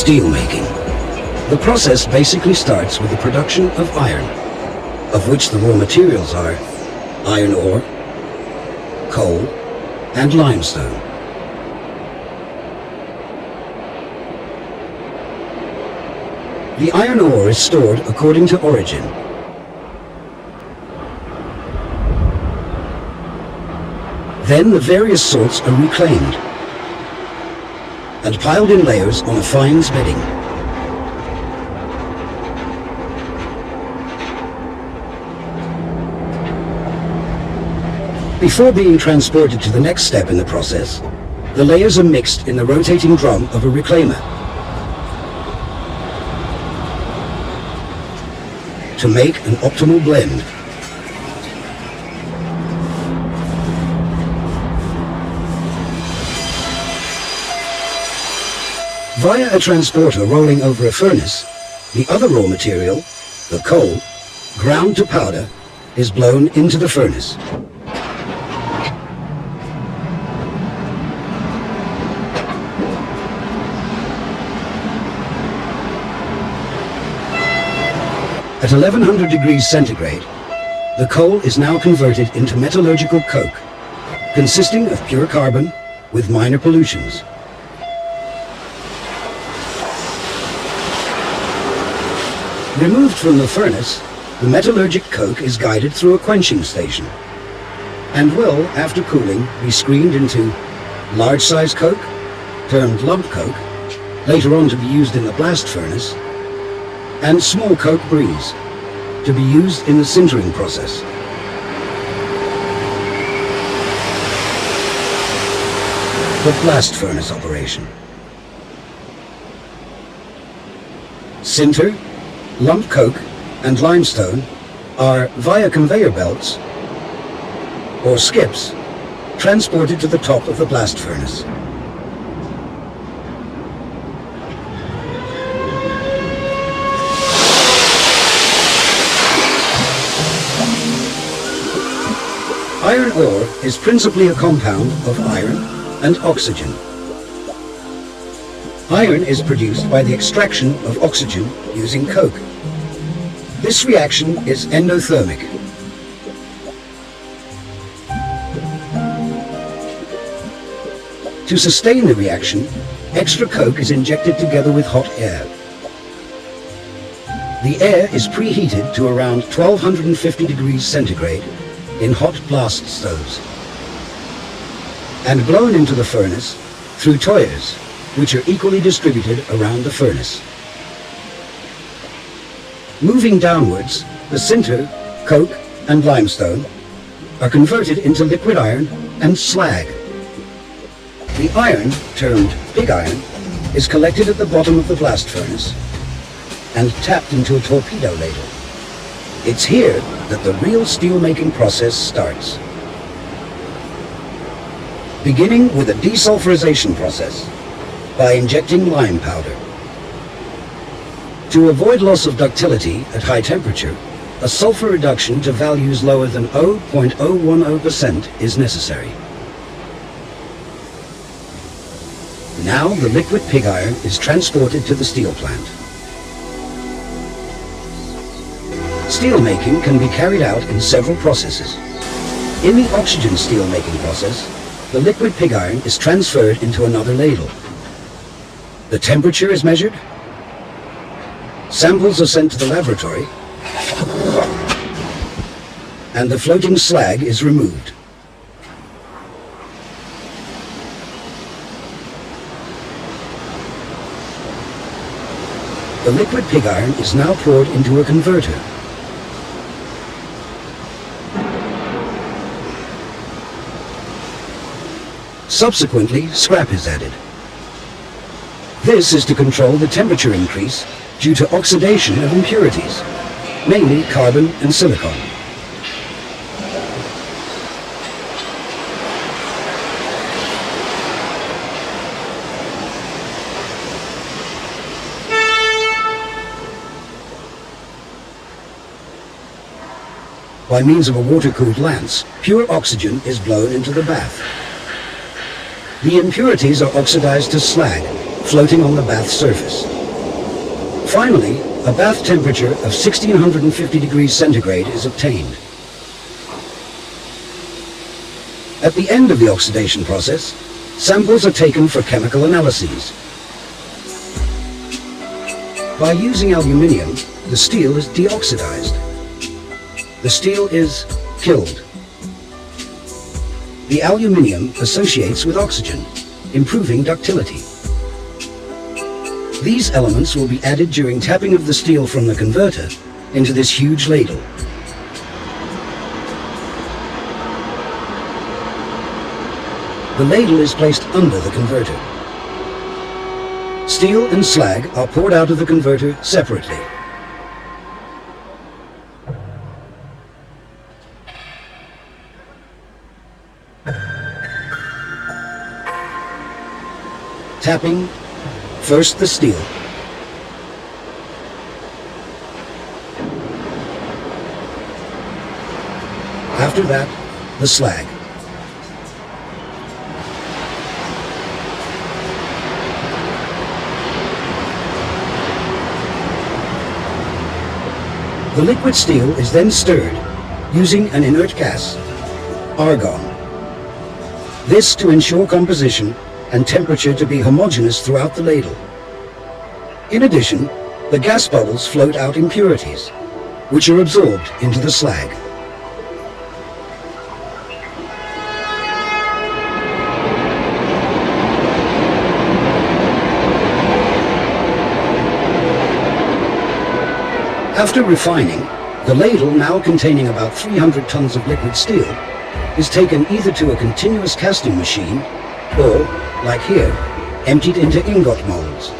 Steel making. The process basically starts with the production of iron, of which the raw materials are iron ore, coal, and limestone. The iron ore is stored according to origin. Then the various sorts are reclaimed and piled in layers on a fines bedding. Before being transported to the next step in the process, the layers are mixed in the rotating drum of a reclaimer to make an optimal blend. Via a transporter rolling over a furnace, the other raw material, the coal, ground to powder, is blown into the furnace. At 1100 degrees centigrade, the coal is now converted into metallurgical coke, consisting of pure carbon with minor pollutions. Removed from the furnace, the metallurgic coke is guided through a quenching station and will, after cooling, be screened into large-size coke, termed lump coke, later on to be used in the blast furnace, and small coke breeze, to be used in the sintering process. The blast furnace operation. Sinter, lump coke, and limestone are, via conveyor belts or skips, transported to the top of the blast furnace. Iron ore is principally a compound of iron and oxygen. Iron is produced by the extraction of oxygen using coke. This reaction is endothermic. To sustain the reaction, extra coke is injected together with hot air. The air is preheated to around 1250 degrees centigrade in hot blast stoves and blown into the furnace through toyers, which are equally distributed around the furnace. Moving downwards, the sinter, coke, and limestone are converted into liquid iron and slag. The iron, termed pig iron, is collected at the bottom of the blast furnace and tapped into a torpedo ladle. It's here that the real steel-making process starts. Beginning with a desulfurization process by injecting lime powder. To avoid loss of ductility at high temperature, a sulfur reduction to values lower than 0.010% is necessary. Now the liquid pig iron is transported to the steel plant. Steel making can be carried out in several processes. In the oxygen steel making process, the liquid pig iron is transferred into another ladle. The temperature is measured, samples are sent to the laboratory, and the floating slag is removed. The liquid pig iron is now poured into a converter. Subsequently, scrap is added. This is to control the temperature increase due to oxidation of impurities, mainly carbon and silicon. By means of a water-cooled lance, pure oxygen is blown into the bath. The impurities are oxidized to slag floating on the bath surface. Finally, a bath temperature of 1650 degrees centigrade is obtained. At the end of the oxidation process, samples are taken for chemical analyses. By using aluminium, the steel is deoxidized. The steel is killed. The aluminium associates with oxygen, improving ductility. These elements will be added during tapping of the steel from the converter into this huge ladle. The ladle is placed under the converter. Steel and slag are poured out of the converter separately. Tapping, first the steel, after that, the slag. The liquid steel is then stirred using an inert gas, argon. This to ensure composition and temperature to be homogeneous throughout the ladle. In addition, the gas bubbles float out impurities, which are absorbed into the slag. After refining, the ladle, now containing about 300 tons of liquid steel, is taken either to a continuous casting machine or, like here, emptied into ingot molds.